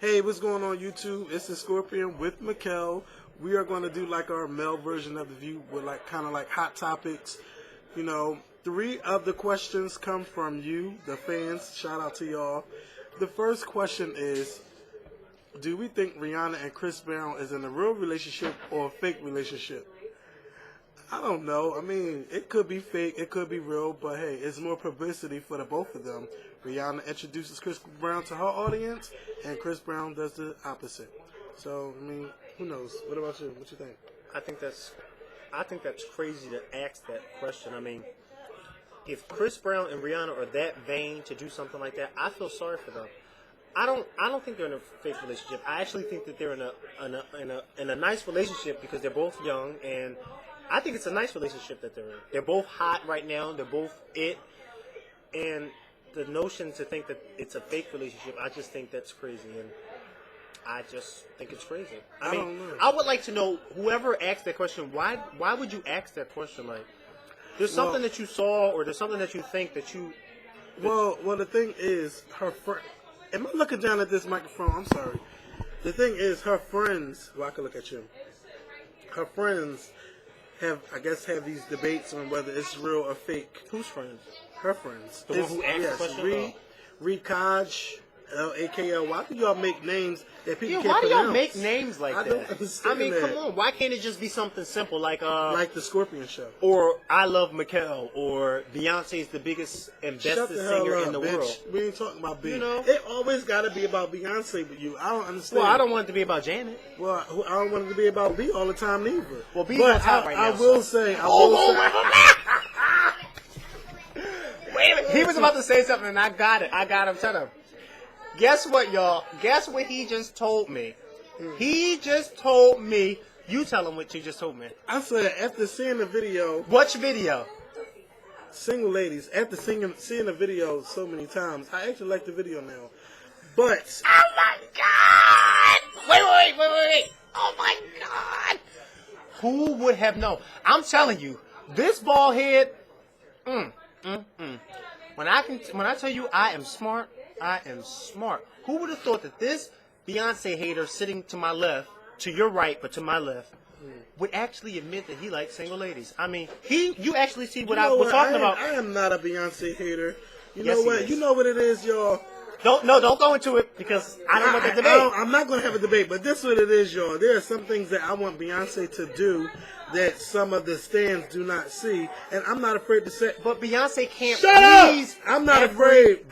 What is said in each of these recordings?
Hey, what's going on YouTube? It's the Skorpion with Mikkel. We are going to do like our male version of the view with like kind of like hot topics. You know, 3 of the questions come from you, the fans. Shout out to y'all. The first question is, do we think Rihanna and Chris Brown is in a real relationship or a fake relationship? I don't know. I mean, it could be fake, it could be real, but hey, it's more publicity for the both of them. Rihanna introduces Chris Brown to her audience, and Chris Brown does the opposite. So, I mean, who knows? What about you? What you think? I think that's crazy to ask that question. I mean, if Chris Brown and Rihanna are that vain to do something like that, I feel sorry for them. I don't think they're in a fake relationship. I actually think that they're in a nice relationship because they're both young, and I think it's a nice relationship that they're in. They're both hot right now. They're both it, and the notion to think that it's a fake relationship, I just think that's crazy, and I just think it's crazy. I mean, I would like to know, whoever asked that question, why would you ask that question? Like, there's something that you saw, or there's something that you think that you... Well, the thing is, her friend... Am I looking down at this microphone? I'm sorry. The thing is, her friends... Well, I can look at you. Her friends have these debates on whether it's real or fake. Whose friends? Her friends. The one who asked the question? Rekaj, L-A-K-L. Why do y'all make names that people can't pronounce? Why do y'all make names like that? I don't understand that. Come on. Why can't it just be something simple like the Skorpion show? Or I Love Mikkel, or Beyonce is the biggest and bestest singer in the world. We ain't talking about Beyonce. You know? It always got to be about Beyonce with you. I don't understand. Well, I don't want it to be about Janet. Well, I don't want it to be about B all the time neither. Well, B's on top right now. I will say. Wait a minute. He was about to say something, and I got it. Shut up. Guess what, y'all? Guess what he just told me? He just told me. You tell him what you just told me. I said, after seeing the video. Which video? Single ladies. After seeing the video so many times, I actually like the video now. But. Oh my God! Wait. Oh my God! Who would have known? I'm telling you, this bald head. When I tell you I am smart, I am smart. Who would have thought that this Beyonce hater sitting to my left, to your right, but to my left, would actually admit that he likes single ladies? I mean, you actually see what I was talking about. I am not a Beyonce hater. You know what? You know what it is, y'all. Don't go into it because I don't want the debate. I'm not going to have a debate, but this is what it is, y'all. There are some things that I want Beyonce to do that some of the stands do not see, and I'm not afraid to say. But Beyonce can't please. I'm not afraid.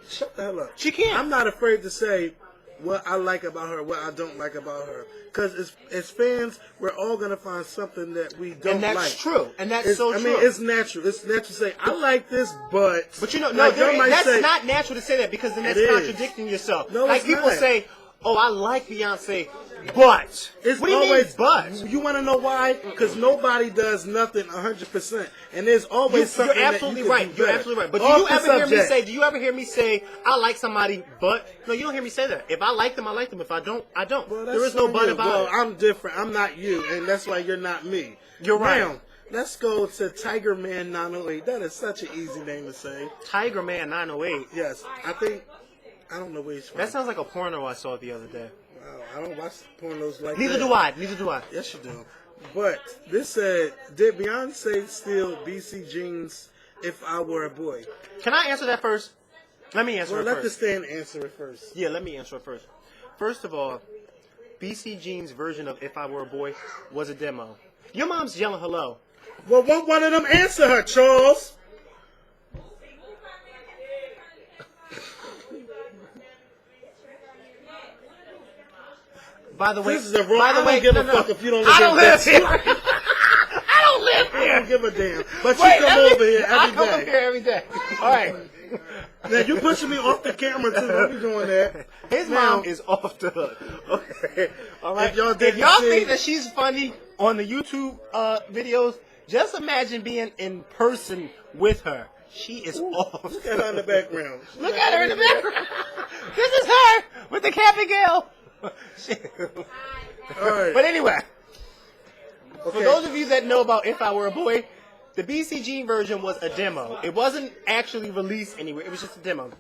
Shut the hell up. She can't. I'm not afraid to say what I like about her, what I don't like about her. Because as fans, we're all going to find something that we don't like. And that's true. And that's so true. I mean, it's natural. It's natural to say, I like this, but... But you know, that's not natural to say that, because then that's contradicting yourself. No, like people say, oh, I like Beyonce, but... What do you mean, but? You want to know why? Because nobody does nothing 100%. And there's always something You're absolutely right. You're absolutely right. But do you ever hear me say, I like somebody, but... No, you don't hear me say that. If I like them, I like them. If I don't, I don't. Well, there is no but about it. Well, I'm different. I'm not you, and that's why you're not me. You're right. Now, let's go to Tiger Man 908. That is such an easy name to say. Tiger Man 908? Yes. I don't know where he's from. That sounds like a porno I saw the other day. Wow, I don't watch pornos like Neither do I. Yes, you do. But this said, did Beyonce steal BC Jeans If I Were a Boy? Can I answer that first? Let me answer it first. Well, let the stand answer it first. Yeah, let me answer it first. First of all, BC Jean's version of If I Were a Boy was a demo. Your mom's yelling hello. Well, won't one of them answer her, Charles? By the way, this is a wrong. I don't give a fuck if you don't live I don't live here. I don't live here. I don't give a damn. But you come over here every day. I come over here every day. All right. Now you pushing me off the camera too. Don't be doing that. His mom is off the hook. Okay. All right. If y'all think that she's funny on the YouTube videos, just imagine being in person with her. She is off. Look at her in the background. Look at her in the background. This is her with the Cappy Gale. All right. But anyway, for those of you that know about If I Were a Boy, the BCG version was a demo. It wasn't actually released anywhere. It was just a demo.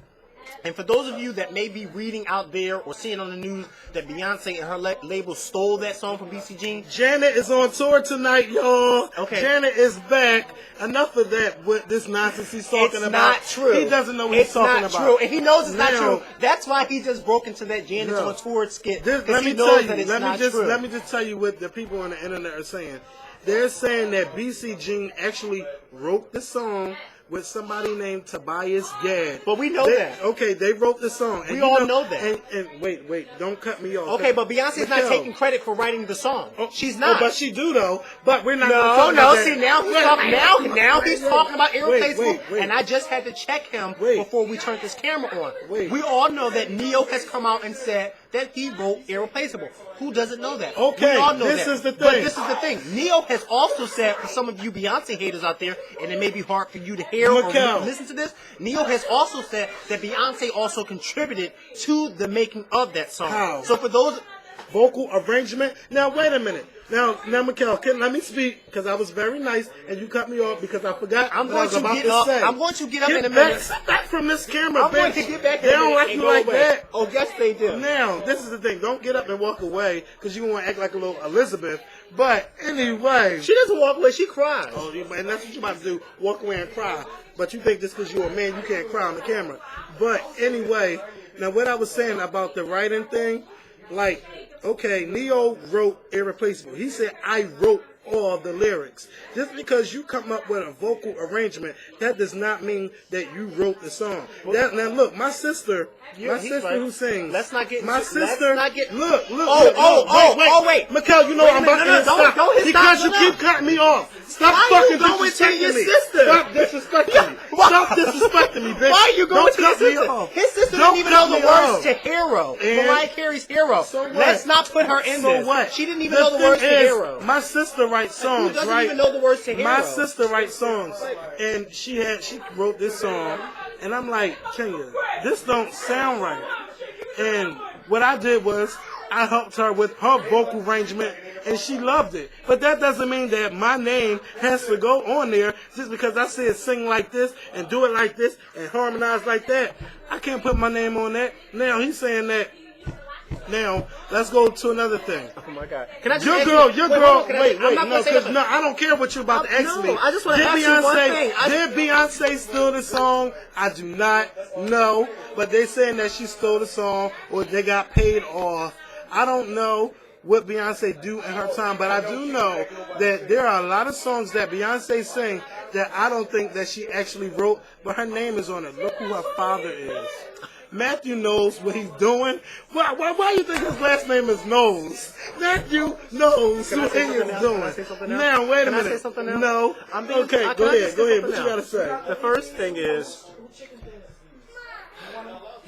And for those of you that may be reading out there or seeing on the news that Beyonce and her label stole that song from BCG, Janet is on tour tonight, y'all. Okay. Janet is back. Enough of that. What this nonsense he's talking it's about? not true. He doesn't know what he's talking about. It's not true, and he knows it's not Now- true. That's why he just broke into that Janet's on tour skit. Let Because me he tell knows you. that it's Let not me just true. let me just tell you what the people on the internet are saying. They're saying that BCG actually wrote the song with somebody named Tobias Gad. But we know that. Okay, they wrote the song. And We you all know that. And wait, don't cut me off. Okay, but Beyonce's not Mikhail. taking credit for writing the song. She's not. Oh, but she do though. But we're not. gonna No, talk about that. see now he's Wait, talking. Now he's wait, talking about irreplaceable, wait. and I just had to check him Wait. before we turned this camera on. Wait. We all know that Neo has come out and said that he wrote irreplaceable. Who doesn't know that? Okay, we all know this that. is the But thing. this is the thing. Neo has also said, for some of you Beyonce haters out there, and it may be hard for you to hear or Mikhail. listen to this. Neo has also said that Beyonce also contributed to the making of that song. How? So for those. Vocal arrangement. Now wait a minute. Now, Mikhail, let me speak because I was very nice and you cut me off because I forgot I'm what I going was to about get to up. say. I'm going to get up Get in a back, minute. Sit back from this camera, I'm bitch. going to get back in They a don't minute like and you go like away. that. Oh, yes, they do. Now, this is the thing. Don't get up and walk away because you want to act like a little Elizabeth. But anyway. She doesn't walk away. She cries. Oh, and that's what you're about to do. Walk away and cry. But you think just because you're a man, you can't cry on the camera. But anyway, now what I was saying about the writing thing, like, okay, Neo wrote Irreplaceable. He said, I wrote all the lyrics. Just because you come up with a vocal arrangement, that does not mean that you wrote the song. Now look, my sister Yeah, he's right. who sings. Let's not get my into- sister. let's not get- Look. Wait. Mikhail, you know Wait a I'm minute, about no, to don't- stop don't hit because stop you now. keep cutting me off. Stop Why fucking you going to disrespecting your me. sister? Stop disrespecting me. Why? Stop disrespecting me, bitch. Why are you going Don't to his cut me sister? off. His sister Don't didn't even cut know the me words off. to Hero. And- Mariah Carey's Hero. So what? Let's not put her in So this. what? She didn't even know the words to thing is, Hero. My sister writes songs, Who doesn't right? even know the words to Hero? My sister writes songs, and she wrote this song, and I'm like, Kenya, this don't sound right. And what I did was I helped her with her vocal arrangement, and she loved it. But that doesn't mean that my name has to go on there just because I said sing like this and do it like this and harmonize like that. I can't put my name on that. Now he's saying that. Now let's go to another thing. Oh my God! Can I just Your ask girl, you, your wait, girl. hold on, can I- Wait, I'm not gonna no, say because nothing. I don't care what you're about to ask No, me. I just wanna Did ask you one Beyonce- thing. Did Beyonce steal the song? I do not know, but they saying that she stole the song or they got paid off. I don't know what Beyonce do in her time, but I do know that there are a lot of songs that Beyonce sing that I don't think that she actually wrote, but her name is on it. Look who her father is. Matthew knows what he's doing. Why you think his last name is Knowles? Matthew knows Can I what he say something is else? doing. Can I say something else? Now, wait a Can I minute. say something else? No. I'm being- Okay, I- go can I ahead. say Go ahead. something What you gotta else? say? The first thing is,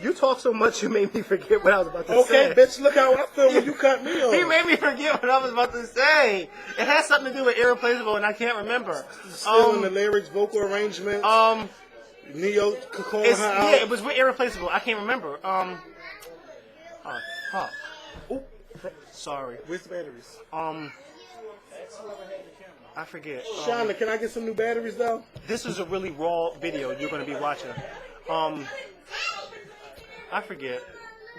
you talk so much you made me forget what I was about to say. Okay, bitch, look how I feel when you cut me off. He made me forget what I was about to say. It has something to do with Irreplaceable, and I can't remember. Stealing the lyrics, vocal arrangements. Neo calling It's, her out. yeah, it was with Irreplaceable. I can't remember. Ooh, sorry. Where's the batteries? I forget. Shonda, can I get some new batteries though? This is a really raw video you're going to be watching. I forget.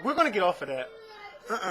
We're going to get off of that.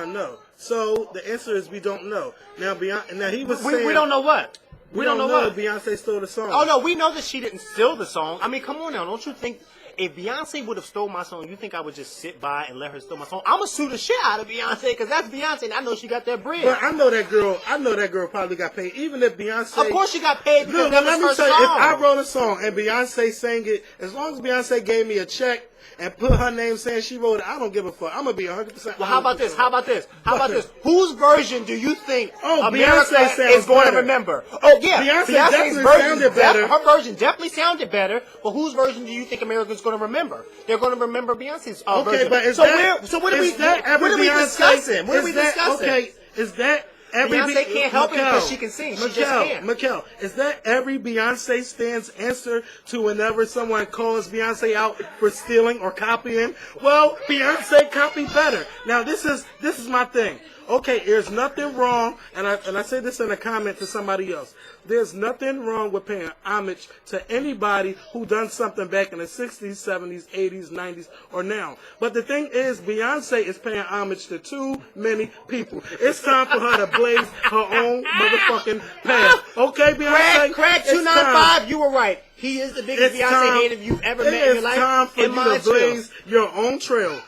No. So the answer is we don't know. Now Beyonce. Now he was saying We don't know what. We don't know what Beyonce stole the song. Oh no, we know that she didn't steal the song. I mean, come on now, don't you think if Beyonce would have stole my song, you think I would just sit by and let her steal my song? I'm gonna sue the shit out of Beyonce because that's Beyonce, and I know she got that bread. But I know that girl. I know that girl probably got paid. Even if Beyonce. Of course, she got paid because Look, that let was me her say, song. if I wrote a song and Beyonce sang it, as long as Beyonce gave me a check and put her name saying she wrote it, I don't give a fuck. I'm gonna be 100%. Well, how about this? How about this? How about this? Whose version do you think America Beyonce sounds is going better. to remember? Oh yeah, Beyonce Beyonce's definitely version sounded better. Her version definitely sounded better. But whose version do you think America's going to remember? They're going to remember Beyonce's Okay, version. but is so that, where? So what are we? is that every What are we Beyonce, discussing? What are we is that- discussing? Okay, is that every Beyonce can't help it because she can sing. She just can't. Mikkel, is that every Beyonce stand's answer to whenever someone calls Beyonce out for stealing or copying? Well, Beyonce copied better. Now this is my thing. Okay, there's nothing wrong, and I say this in a comment to somebody else. There's nothing wrong with paying homage to anybody who done something back in the 60s, 70s, 80s, 90s, or now. But the thing is, Beyonce is paying homage to too many people. It's time for her to blaze her own motherfucking path. Okay, Beyonce? Craig 295, you were right. He is the biggest Beyonce hater you've ever met in your life. It's time for you to blaze your own trail.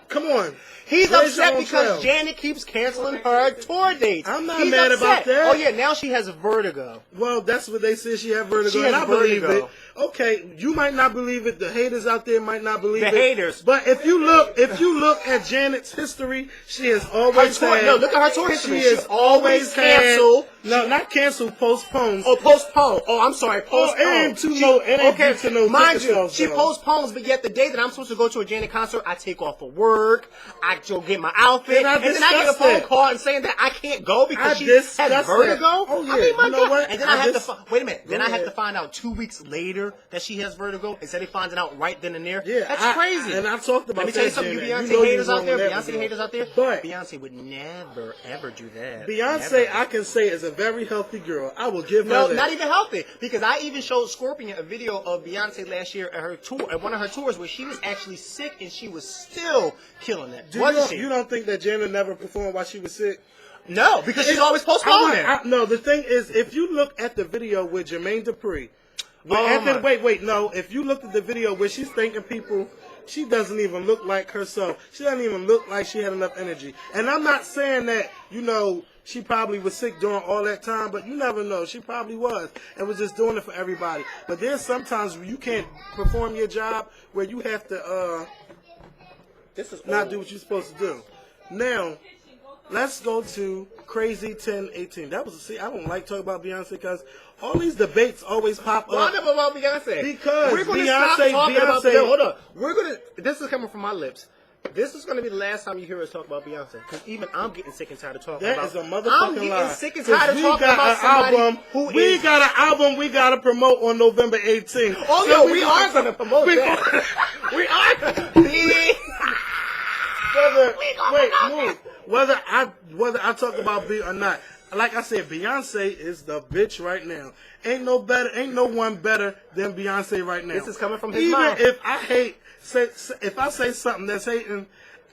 Come on. He's blaze your upset own because trail. Janet keeps canceling her tour dates. I'm not He's mad upset. about that. Oh, yeah, now she has vertigo. Well, that's what they said. She had vertigo. She has and I believe vertigo. it. Okay, you might not believe it. The haters out there might not believe it. The haters. But if you look at Janet's history, she has always had. No, look at her tour history. She has always canceled. No, not canceled. Postponed. Oh, postpone. Oh, I'm sorry. Postpone. it ain't too low. It ain't okay, to no mind ticket you, sales, she though. postpones, but yet the day that I'm supposed to go to a Janet concert, I take off of work. I go get my outfit, And I then I get a discussed phone that. call and saying that I can't go because I she has discussed vertigo. that. Oh, yeah. I mean, my You know God. what? And then I I have just- to wait a minute. Then Go I have ahead. to find out 2 weeks later that she has vertigo instead of finding out right then and there. Yeah, That's crazy. And I've talked about Let me tell you that, something, you Janet. Beyonce know haters you out there, wrong Beyonce never. haters out there, But Beyonce would never ever do that. Beyonce, Never. I can say, is a very healthy girl. I will give her No, that. not even healthy. Because I even showed Skorpion a video of Beyonce last year at her tour, at one of her tours, where she was actually sick and she was still killing it. Wasn't You she? don't think that Janet never performed while she was sick? No, because she's always postponing. No, the thing is, if you look at the video with Jermaine Dupri, Oh, if you look at the video where she's thanking people, she doesn't even look like herself. She doesn't even look like she had enough energy. And I'm not saying that, she probably was sick during all that time, but you never know. She probably was and was just doing it for everybody. But there's sometimes where you can't perform your job where you have to not do what you're supposed to do. Now, let's go to Crazy 1018. I don't like talking about Beyonce because all these debates always pop Why up. never about Beyonce? Because we're going to Beyonce- stop talking about Beyonce- Beyonce. Hold on. This is coming from my lips. This is going to be the last time you hear us talk about Beyonce. Because even I'm getting sick and tired of talking That about is a motherfucking I'm getting lie. sick and tired of We talking got about an somebody album. who We is... got an album we got to promote on November 18th. Oh, So no, we are going to promote that. We are. Whether I talk about B or not, like I said, Beyonce is the bitch right now. Ain't no one better than Beyonce right now. This is coming from his Even mouth. if if I say something that's hating,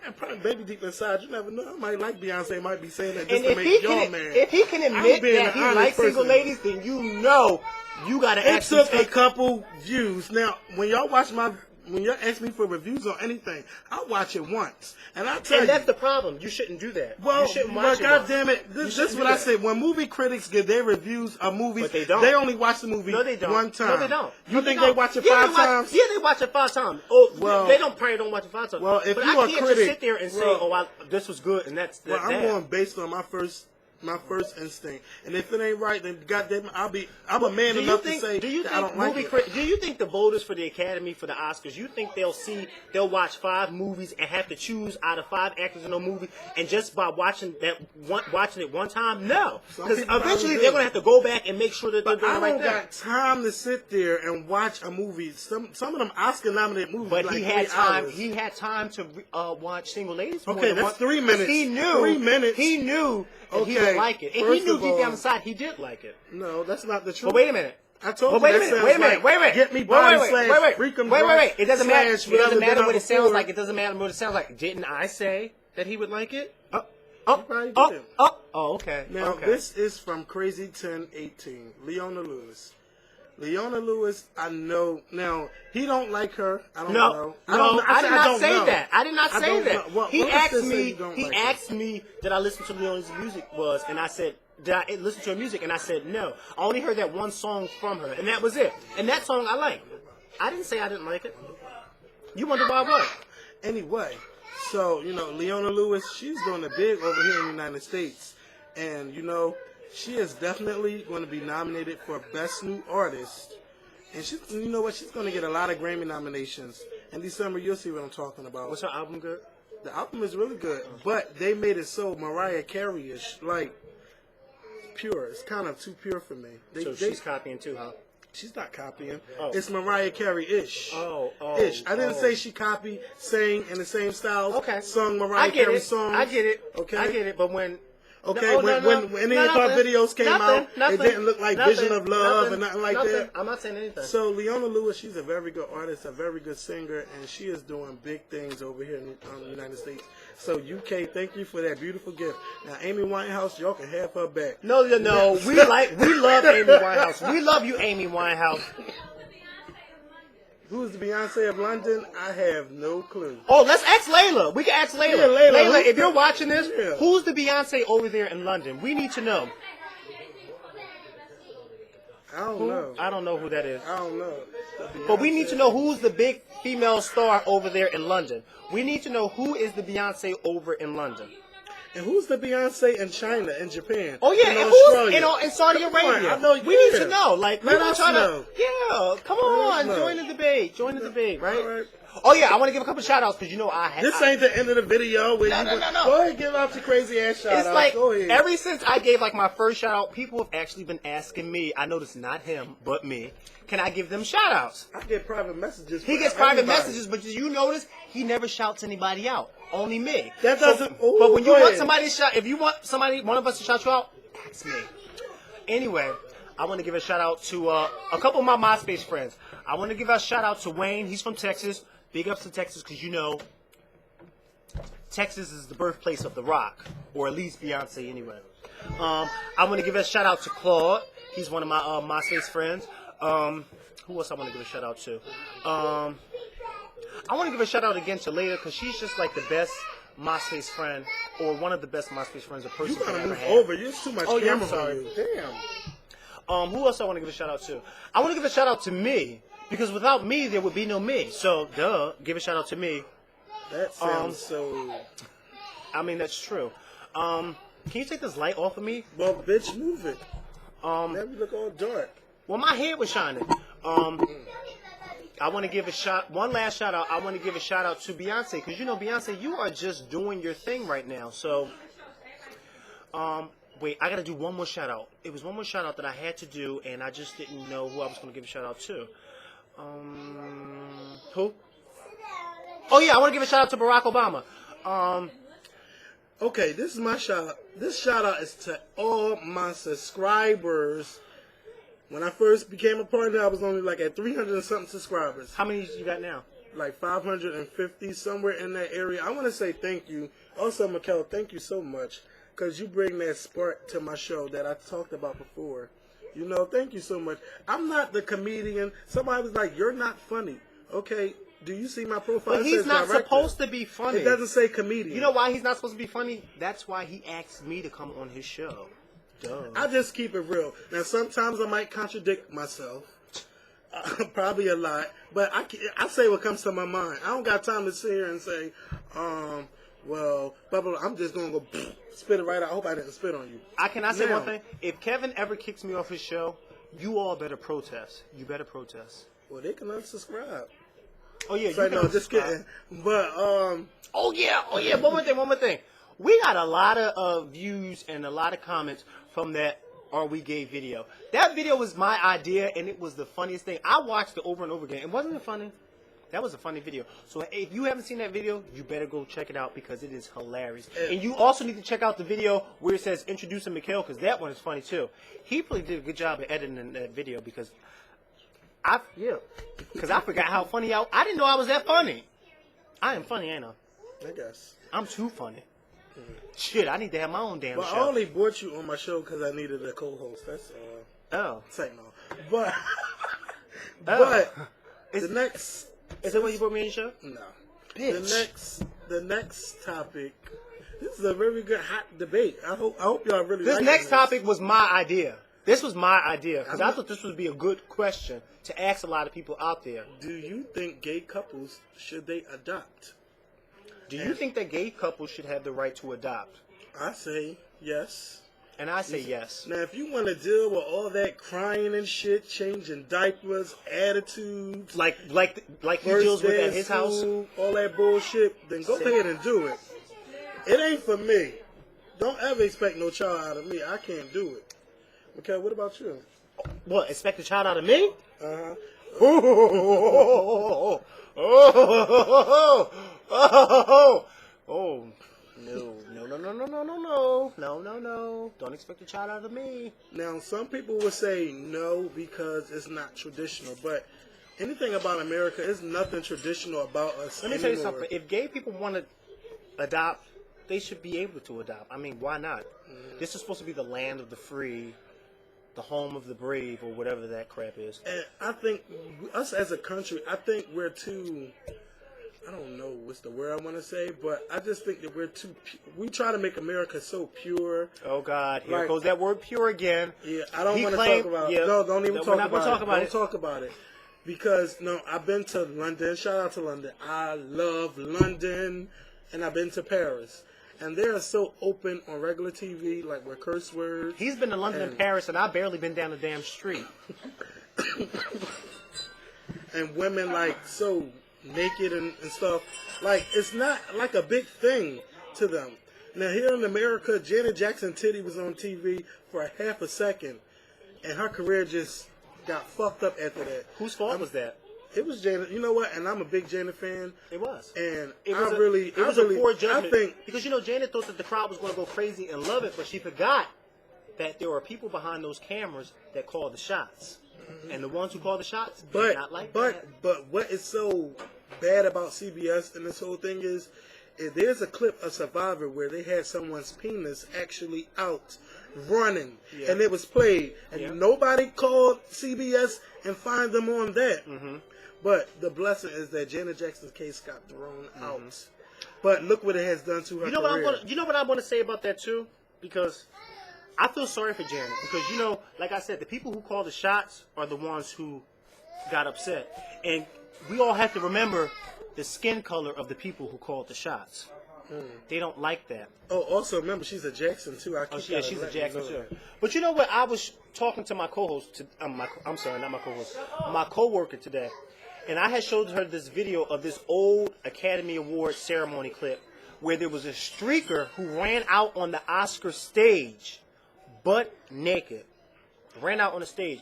and probably baby deep inside, you never know. I might like Beyonce, might be saying that just And to make y'all mad. if he can admit being that an he honest likes single person. ladies, then you know you got to It actually took a take... couple views. Now, when y'all ask me for reviews on anything, I watch it once, and I tell And you. that's the problem. You shouldn't do that. Well, you shouldn't but watch it God once. damn it, this is shouldn't what do I that. say. When movie critics give their reviews of movies, But they don't. they only watch the movie No, they don't. one time. No, they don't. You No, think don't. they watch it Yeah, five they watch- times? Yeah, they watch it 5 times. Oh, Well- they probably don't watch it 5 times. Well, if but you I a can't critic- just sit there and say, well- this was good, and that's Well, I'm that. going based on my first instinct, and if it ain't right, then goddamn, I'm a man enough to say that I don't like it. Do you think the voters for the Academy for the Oscars? You think they'll watch 5 movies and have to choose out of 5 actors in a movie, and just by watching it one time? No, Some because people eventually probably they're do. gonna have to go back and make sure that they're But doing I the right don't thing. got time to sit there and watch a movie. Some of them Oscar-nominated movies, But like he had 3 time. hours. He had time to watch Single Ladies. for more Okay, than that's one- 3 minutes. He knew. 3 minutes. He knew that he Okay, would like it, and first he knew of deep all- down inside he did like it. No, that's not the truth. But wait a minute. I told But you wait a that minute. sounds Wait a minute. like Wait a minute. Get me Wait, body wait, slash wait, wait. freakum Wait, wait, wait. It doesn't matter. slash It doesn't whatever matter been what out it sounds before. like. It doesn't matter what it sounds like. Didn't I say that he would like it? probably Oh, did. okay. Now, Okay. this is from Crazy 1018, Leona Lewis. Leona Lewis, I know. Now, he don't like her. I don't know. I did not say know. that. I did not I say don't that. know. Well, He let's asked just say me. you don't He like her. asked me did I listen to Leona's music and I said, did I listen to her music? And I said no. I only heard that one song from her, and that was it. And that song I like. I didn't say I didn't like it. You wonder why what? Anyway, so, Leona Lewis, she's doing it big over here in the United States. And, she is definitely going to be nominated for Best New Artist. And you know what? She's going to get a lot of Grammy nominations. In December, you'll see what I'm talking about. Was her album good? The album is really good, but they made it so Mariah Carey-ish, like, pure. It's kind of too pure for me. So she's copying too, huh? She's not copying. Oh. It's Mariah Carey-ish. Oh, Ish. I didn't say she copied, sang in the same style. Okay. Sung Mariah Carey songs. I get it. Okay. I get it. But when Okay, when any of our videos came out, it didn't look like Vision of Love and nothing like that. I'm not saying anything. So Leona Lewis, she's a very good artist, a very good singer, and she is doing big things over here in the United States. So UK, thank you for that beautiful gift. Now Amy Winehouse, y'all can have her back. No. We love Amy Winehouse. We love you, Amy Winehouse. Who's the Beyonce of London? I have no clue. Oh, let's ask Layla. We can ask Layla. Yeah, Layla, if you're watching this, Yeah. who's the Beyonce over there in London? We need to know. I don't know. I don't know who that is. I don't know. But we need to know who's the big female star over there in London. We need to know who is the Beyonce over in London. And who's the Beyonce in China, in Japan? Oh yeah, in and Australia? who's in Saudi Come on, Arabia? I know, We need yeah. to know. Like, Let we us try know. Yeah, come Let on, us know. join the debate. Join the debate, right? All right. Oh yeah, I want to give a couple shout outs because you know This ain't the end of the video. Where No, you no, no. Go ahead, give out your crazy ass shout It's out. like Go ahead. ever since I gave like my first shout out, people have actually been asking me. I noticed not him, but me. Can I give them shout outs? I get private messages. He from gets private everybody. messages, but did you notice he never shouts anybody out? Only me. That doesn't. Ooh, But when you go want ahead. somebody to shout, if you want one of us to shout you out, ask me. Anyway, I want to give a shout out to a couple of my MySpace friends. I want to give a shout out to Wayne. He's from Texas. Big ups to Texas because you know Texas is the birthplace of the rock, or at least Beyonce anyway. I want to give a shout out to Claude. He's one of my MySpace friends. Who else I want to give a shout out to? I want to give a shout out again to Leona because she's just like the best MySpace friend, or one of the best MySpace friends a person You can gotta ever move have. over. You're too much Oh, yeah, I'm camera sorry. for you. Damn. Who else I want to give a shout out to? I want to give a shout out to me because without me there would be no me. So give a shout out to me. That sounds so. I mean that's true. Can you take this light off of me? Well, bitch, move it. Now Um, you look all dark. well my head was shining. I want to give one last shout out. I want to give a shout out to Beyonce because you know Beyonce, you are just doing your thing right now. So, wait, I gotta do one more shout out. It was one more shout out that I had to do, and I just didn't know who I was gonna give a shout out to. Who? Oh yeah, I want to give a shout out to Barack Obama. Okay, this is my shout out. This shout out is to all my subscribers. When I first became a partner, I was only like at 300 and something subscribers. How many you got now? Like 550, somewhere in that area. I want to say thank you. Also, Mikkel, thank you so much. Because you bring that spark to my show that I talked about before. You know, thank you so much. I'm not the comedian. Somebody was like, you're not funny. Okay, do you see my profile? But It he's says not director. supposed to be funny. It doesn't say comedian. You know why he's not supposed to be funny? That's why he asked me to come on his show. Duh. I just keep it real. Now, sometimes I might contradict myself. Probably a lot. But I say what comes to my mind. I don't got time to sit here and say, well, blah, blah, blah. I'm just going to go spit it right out. I hope I didn't spit on you. Can I say Now- one thing? If Kevin ever kicks me off his show, you all better protest. You better protest. Well, they can unsubscribe. Oh yeah, So, you no, can just subscribe. kidding. But, Oh yeah. One more thing. We got a lot of views and a lot of comments from that Are We Gay video. That video was my idea, and it was the funniest thing. I watched it over and over again. And wasn't it funny? That was a funny video. So if you haven't seen that video, you better go check it out because it is hilarious. And you also need to check out the video where it says Introducing Mikhail because that one is funny too. He really did a good job of editing that video because I forgot how funny I didn't know I was that funny. I am funny, ain't I? I guess. I'm too funny. Shit, I need to have my own damn Well, show. I only brought you on my show because I needed a co-host. That's all. Oh. Say no. But, the next... Is that what you brought me on your show? No. Bitch. The next topic. This is a very good hot debate. I hope y'all really This like next topic was my idea. This was my idea because I thought this would be a good question to ask a lot of people out there. Do you think gay couples should they adopt? Do you think that gay couples should have the right to adopt? I say yes. And I say yes. Now, if you want to deal with all that crying and shit, changing diapers, attitudes, Like he first deals with day at of his house. school, all that bullshit, then go ahead and do it. It ain't for me. Don't ever expect no child out of me. I can't do it. Okay, what about you? What? Expect a child out of me? Uh-huh. Oh, no. Don't expect a child out of me. Now, some people would say no because it's not traditional, but anything about America is nothing traditional about us. Let me tell you something. If gay people want to adopt, they should be able to adopt. I mean, why not? This is supposed to be the land of the free, the home of the brave, or whatever that crap is. And I think us as a country, I think we're too. I don't know what's the word I want to say, but I just think that we're too. We try to make America so pure. Oh God, here goes that word "pure" again. Yeah, I don't want to talk about. Yeah, no, don't even talk about it. Don't talk about it. Because no, I've been to London. Shout out to London. I love London, and I've been to Paris. And they are so open on regular TV, like with curse words. He's been to London and Paris, and I've barely been down the damn street. And women like so naked and stuff. Like, it's not like a big thing to them. Now, here in America, Janet Jackson titty was on TV for a half a second, and her career just got fucked up after that. Whose fault was that? It was Janet. You know what? And I'm a big Janet fan. It was. And it was a poor judgment. I think, because, Janet thought that the crowd was going to go crazy and love it, but she forgot that there were people behind those cameras that called the shots. Mm-hmm. And the ones who called the shots did not like that. But what is so bad about CBS and this whole thing is there's a clip of Survivor where they had someone's penis actually out running, and it was played, and nobody called CBS and fined them on that. Mm-hmm. But the blessing is that Janet Jackson's case got thrown out. But look what it has done to her career. You know what I want to say about that too? Because I feel sorry for Janet. Because, like I said, the people who call the shots are the ones who got upset. And we all have to remember the skin color of the people who called the shots. They don't like that. Oh, also remember, she's a Jackson too. She's a Jackson too. But you know what? I was talking to my co-host. I'm sorry, not my co-host. My co-worker today. And I had showed her this video of this old Academy Award ceremony clip where there was a streaker who ran out on the Oscar stage, butt naked. Ran out on the stage.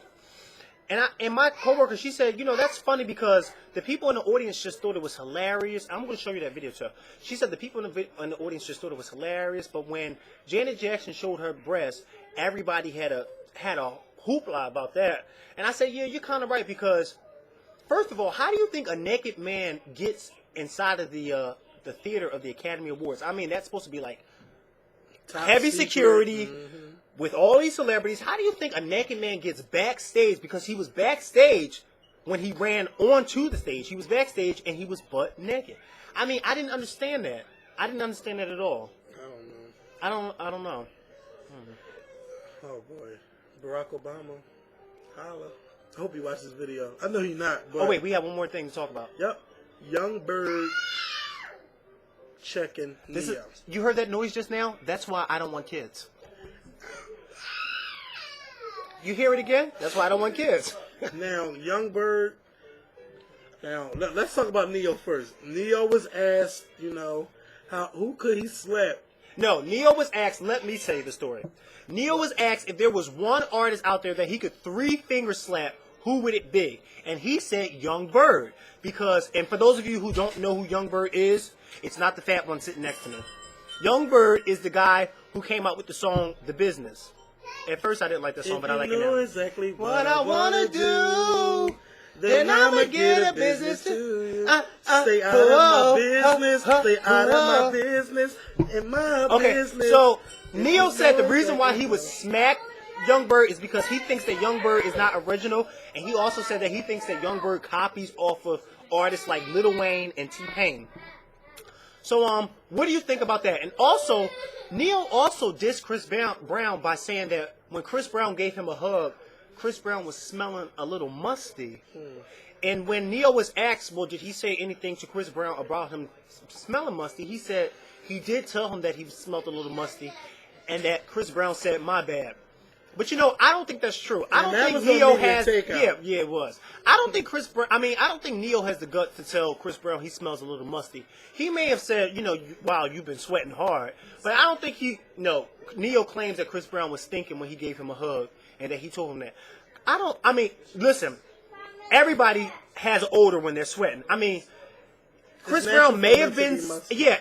And my coworker, she said, that's funny because the people in the audience just thought it was hilarious. I'm going to show you that video too. She said the people in the audience just thought it was hilarious, but when Janet Jackson showed her breasts, everybody had a hoopla about that. And I said, yeah, you're kind of right because, first of all, how do you think a naked man gets inside of the theater of the Academy Awards? I mean, that's supposed to be like top heavy security. Mm-hmm. With all these celebrities, how do you think a naked man gets backstage? Because he was backstage when he ran onto the stage. He was backstage and he was butt naked. I mean, I didn't understand that. I didn't understand that at all. I don't know. Oh boy, Barack Obama, holla. I hope you watch this video. I know you're not. But oh wait, we have one more thing to talk about. Yep, young Berg checking Neo. You heard that noise just now? That's why I don't want kids. You hear it again? That's why I don't want kids. Now, young Berg. Now, let's talk about Neo first. Neo was asked, who could he slap? No, Neo was asked, let me tell you the story. Neo was asked if there was one artist out there that he could 3-finger slap, who would it be? And he said Young Berg. Because, and for those of you who don't know who Young Berg is, it's not the fat one sitting next to me. Young Berg is the guy who came out with the song The Business. At first, I didn't like the song, but I like it now. Know exactly what I want to do, then I'ma get a business to you. Stay out of my business. Stay out of my business. In my business. Okay, so Neo said the reason why he would smack Young Berg is because he thinks that Young Berg is not original, and he also said that he thinks that Young Berg copies off of artists like Lil Wayne and T-Pain. So, what do you think about that? And also, Neo also dissed Chris Brown by saying that when Chris Brown gave him a hug, Chris Brown was smelling a little musty. And when Neo was asked, well, did he say anything to Chris Brown about him smelling musty? He said he did tell him that he smelled a little musty, and that Chris Brown said, my bad. But I don't think that's true. I don't think Neo has. Yeah, it was. I don't think I don't think Neo has the gut to tell Chris Brown he smells a little musty. He may have said, wow, you've been sweating hard. But I don't think Neo claims that Chris Brown was stinking when he gave him a hug and that he told him that. I mean, listen. Everybody has odor when they're sweating. I mean, Chris Brown may have been,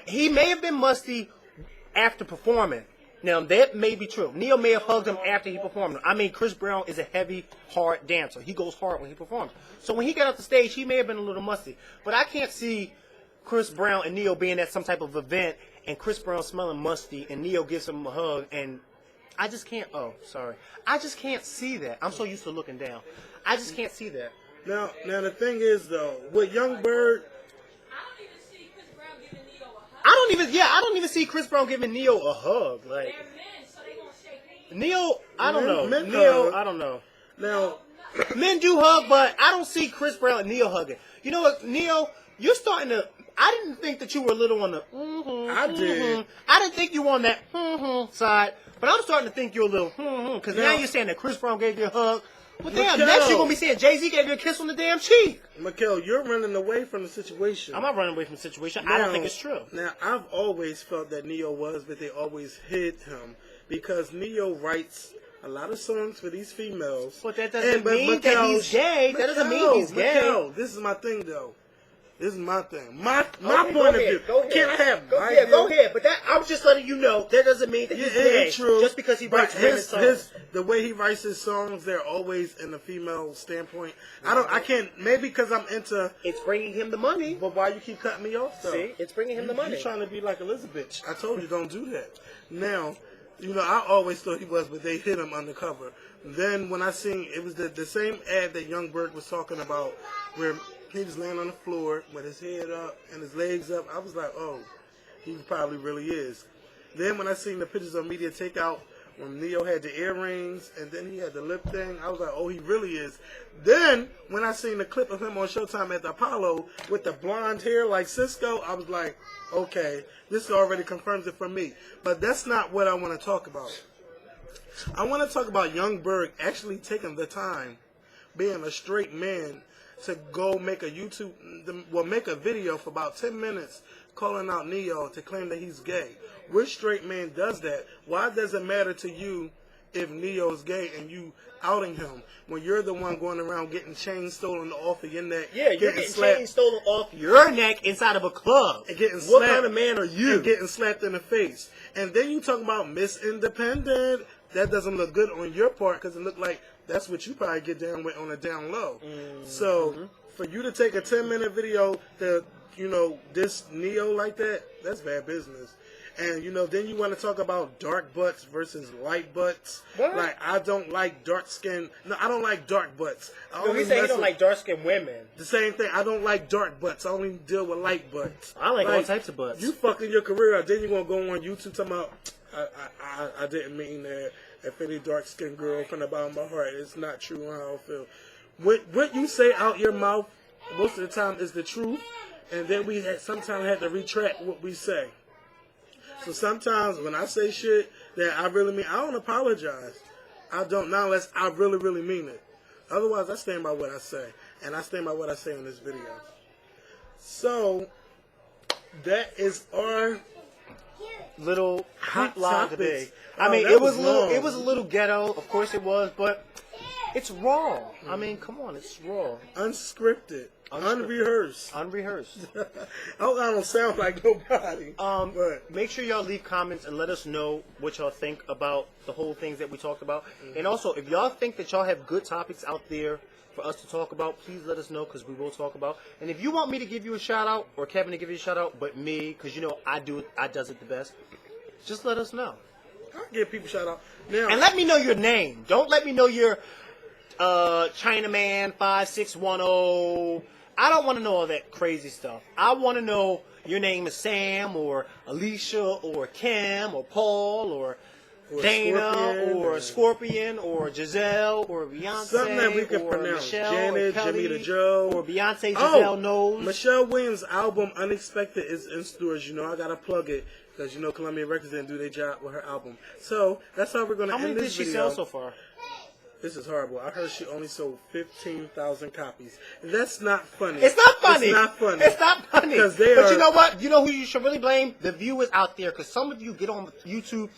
he may have been musty after performing. Now, that may be true. Neo may have hugged him after he performed. I mean, Chris Brown is a heavy, hard dancer. He goes hard when he performs. So when he got off the stage, he may have been a little musty. But I can't see Chris Brown and Neo being at some type of event and Chris Brown smelling musty and Neo gives him a hug and I just can't, I just can't see that. I'm so used to looking down. I just can't see that. Now the thing is, though, with Young Berg, I don't even see Chris Brown giving Neo a hug. Like, Neo, I don't know. Neo, I don't know. Now, men do hug, but I don't see Chris Brown and Neo hugging. You know what, Neo, you're starting to. I didn't think that you were a little on the. I did. I didn't think you were on that side, but I'm starting to think you're a little because now you're saying that Chris Brown gave you a hug. Well, damn, next you're going to be saying Jay-Z gave you a kiss on the damn cheek. Mikhail, you're running away from the situation. I'm not running away from the situation. I don't think it's true. Now, I've always felt that Neo was, but they always hid him. Because Neo writes a lot of songs for these females. But that doesn't mean that he's gay. That doesn't mean he's gay. Mikhail, this is my thing, though. This is my thing. My point of view. Can I have my view? Go ahead. But I'm just letting you know that doesn't mean that he's gay. True. Just because he writes women's songs. The way he writes his songs, they're always in the female standpoint. I can't. Maybe because I'm into. It's bringing him the money. But why you keep cutting me off, though? See, it's bringing him the money. You're trying to be like Elizabeth. I told you don't do that. Now, I always thought he was, but they hit him undercover. Then when I seen it was the same ad that Young Berg was talking about, where he was laying on the floor with his head up and his legs up. I was like, oh, he probably really is. Then when I seen the pictures on Media Takeout, when Neo had the earrings and then he had the lip thing, I was like, oh, he really is. Then when I seen the clip of him on Showtime at the Apollo with the blonde hair like Cisco, I was like, okay, this already confirms it for me. But that's not what I want to talk about. I want to talk about Young Berg actually taking the time, being a straight man, to go make a make a video for about 10 minutes calling out Neo to claim that he's gay. Which straight man does that? Why does it matter to you if Neo's gay and you outing him when you're the one going around getting chains stolen off of your neck? Yeah, you're getting chains stolen off your neck inside of a club. And getting what slapped, kind of man are you? And getting slapped in the face. And then you talk about Miss Independent. That doesn't look good on your part because it looked like that's what you probably get down with on a down low. Mm-hmm. So for you to take a 10-minute video to, diss Neo like that, that's bad business. And, then you want to talk about dark butts versus light butts. What? Like, I don't like dark skin. No, I don't like dark butts. He's saying he don't like dark skinned women. The same thing. I don't like dark butts. I only deal with light butts. I like all types of butts. You fucking your career out. Then you're going to go on YouTube talking about, I didn't mean that. If any dark-skinned girl from the bottom of my heart, it's not true on how I feel. What you say out your mouth, most of the time, is the truth, and then we sometimes have to retract what we say. So sometimes when I say shit that I really mean, I don't apologize. I don't, not unless I really, really mean it. Otherwise, I stand by what I say, and I stand by what I say in this video. So that is our little hot line today. I Oh, mean, that it was was a little ghetto, of course it was, but it's raw. I mean, come on, it's raw. Unscripted. Unrehearsed. Unrehearsed. I don't sound like nobody. But make sure y'all leave comments and let us know what y'all think about the whole things that we talked about. Mm-hmm. And also, if y'all think that y'all have good topics out there for us to talk about, please let us know because we will talk about. And if you want me to give you a shout out or Kevin to give you a shout out, but me, because I does it the best, just let us know. I'll give people shout out. Now, and let me know your name. Don't let me know your Chinaman 5610. I don't want to know all that crazy stuff. I want to know your name is Sam or Alicia or Kim or Paul or Dana Skorpion, or Skorpion or Giselle or Beyonce. Something that we can or pronounce. Michelle Janet, or Kelly, Jamita Joe. or Beyonce, Giselle knows. Michelle Williams' album Unexpected is in stores. I got to plug it because, Columbia Records didn't do their job with her album. So that's how we're going to end this video. How many did she sell so far? This is horrible. I heard she only sold 15,000 copies. That's not funny. It's not funny. It's not funny. It's not funny. But you know what? You know who you should really blame? The viewers out there. Because some of you get on YouTube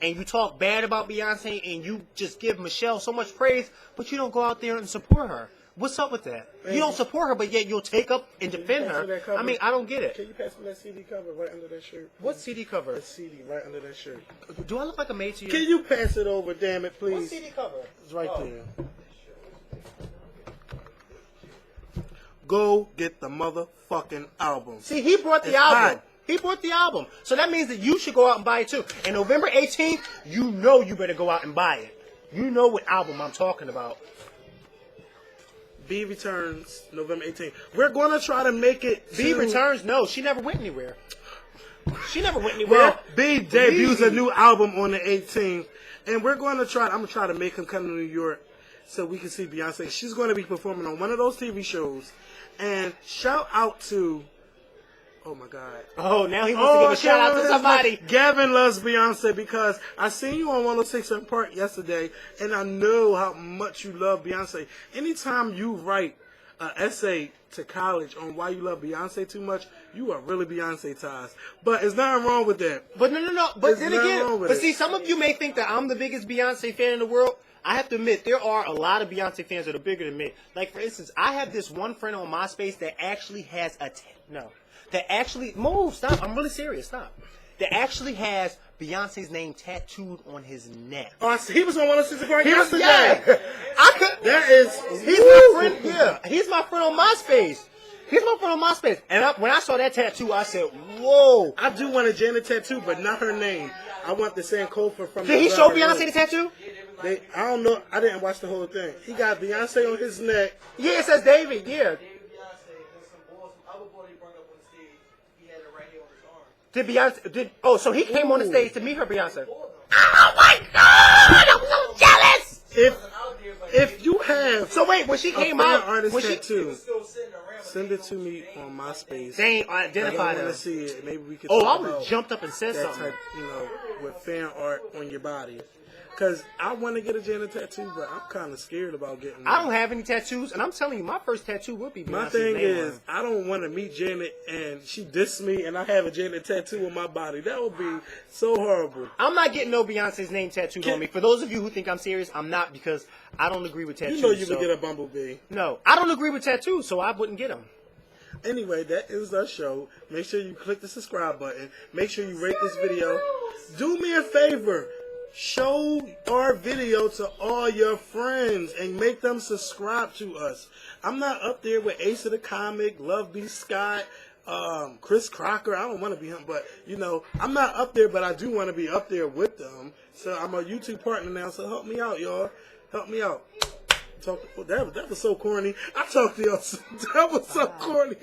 and you talk bad about Beyonce and you just give Michelle so much praise, but you don't go out there and support her. What's up with that? You don't support her, but yet you'll take up and defend her. I mean, I don't get it. Can you pass me that CD cover right under that shirt? What CD cover? The CD right under that shirt. Do I look like a maid to you? Can you pass it over, damn it, please? What CD cover? It's right there. Go get the motherfucking album. See, he brought the It's album. hot. He brought the album. So that means that you should go out and buy it too. And November 18th, you know you better go out and buy it. You know what album I'm talking about. B returns November 18th. We're going to try to make it B to... returns? No, she never went anywhere. She never went anywhere. Well, B debuts a new album on the 18th. And we're going to try... I'm going to try to make him come to New York so we can see Beyonce. She's going to be performing on one of those TV shows. And shout out to... Oh, my God. Oh, now he wants to give a shout out to somebody. Gavin loves Beyonce because I seen you on 106 & Park yesterday, and I know how much you love Beyonce. Anytime you write an essay to college on why you love Beyonce too much, you are really Beyonce-tized. But there's nothing wrong with that. But no. But There's then nothing again, wrong with but it. see, some of you may think that I'm the biggest Beyonce fan in the world. I have to admit, there are a lot of Beyonce fans that are bigger than me. Like, for instance, I have this one friend on MySpace that actually has stop. I'm really serious. Stop. That actually has Beyonce's name tattooed on his neck. Oh, he was on 106 & Park yesterday. Yeah. He's my friend. Yeah, he's my friend on MySpace. And when I saw that tattoo, I said, "Whoa!" I do want a Janet tattoo, but not her name. I want the Sankofa from. Did he show Beyonce the tattoo? I don't know. I didn't watch the whole thing. He got Beyonce on his neck. Yeah, it says David. Yeah. Did Beyonce? So he came on the stage to meet her, Beyonce. Oh my God! I'm so jealous. If you have So wait, when she came out, artist when she tattoo, send it to me on MySpace. they ain't I identified want her. to see it. Maybe we could. Oh, talk I would have about jumped up and said that something. type, with fan art on your body. Because I want to get a Janet tattoo, but I'm kind of scared about getting one. I don't have any tattoos, and I'm telling you, my first tattoo would be Beyonce's My thing name is, I don't want to meet Janet and she dissed me and I have a Janet tattoo on my body. That would be so horrible. I'm not getting no Beyonce's name tattooed on me. For those of you who think I'm serious, I'm not, because I don't agree with tattoos. You know you would get a bumblebee. No, I don't agree with tattoos, so I wouldn't get them. Anyway, that is our show. Make sure you click the subscribe button. Make sure you rate this video. Do me a favor. Show our video to all your friends and make them subscribe to us. I'm not up there with Ace of the Comic, Love B. Scott, Chris Crocker. I don't want to be him, but I'm not up there, but I do want to be up there with them. So I'm a YouTube partner now, so help me out, y'all. Help me out. That was so corny. I talked to y'all. That was so corny.